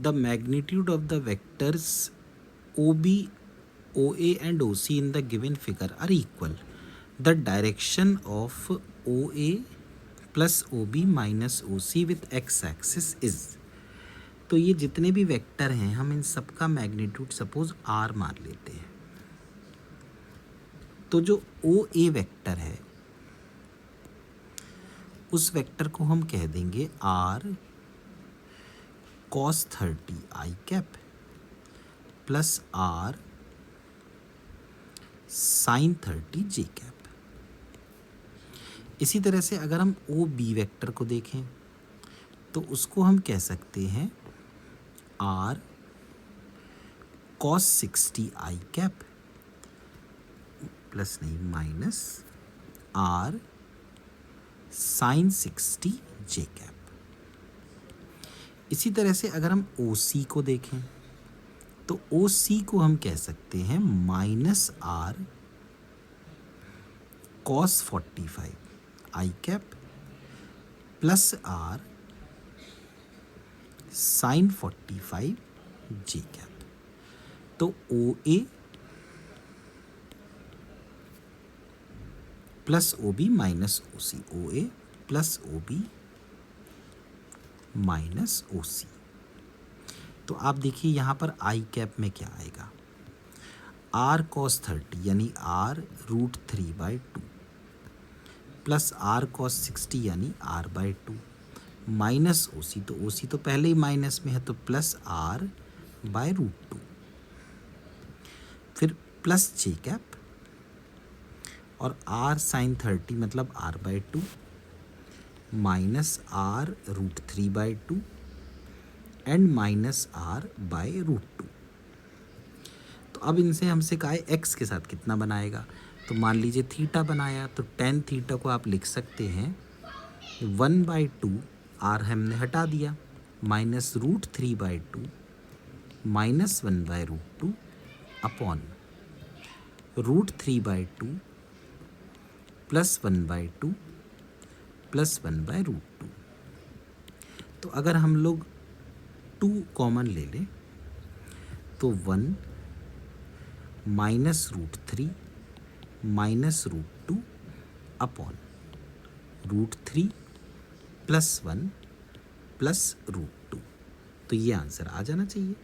The magnitude of the vectors OB, OA and OC in the given figure are equal. The direction of OA plus OB minus OC with x axis is. तो ये जितने भी vector हैं हम इन सब का magnitude suppose R मान लेते हैं। तो जो OA वेक्टर है उस वेक्टर को हम कह देंगे R cos 30 I cap plus R sin 30 j cap. इसी तरह से अगर हम OB वेक्टर को देखें तो उसको हम कह सकते हैं R cos 60 I cap plus नहीं minus R sin 60 j cap. इसी तरह से अगर हम OC को देखें तो OC को हम कह सकते हैं minus R cos 45 I cap plus R sin 45 j cap. तो OA plus OB minus OC, OA plus OB minus OC। तो आप देखिए यहाँ पर I कैप में क्या आएगा, R cos 30 यानी R √3/2 प्लस R cos 60 यानी R/2 माइनस OC, तो OC तो पहले ही माइनस में है तो प्लस R/√2, फिर प्लस j कैप और R sin 30 मतलब R/2 minus R √3/2 and minus R/√2। तो अब इनसे हमसे कहा है x के साथ कितना बनाएगा, तो मान लीजिए थीटा बनाया तो tan थीटा को आप लिख सकते हैं 1/2 R हमने हटा दिया minus √3/2 minus 1/√2 upon √3/2 plus 1/2 plus 1/√2। तो अगर हम लोग 2 कॉमन ले लें तो 1 minus √3 minus √2 upon √3 plus 1 plus √2। तो ये आंसर आ जाना चाहिए।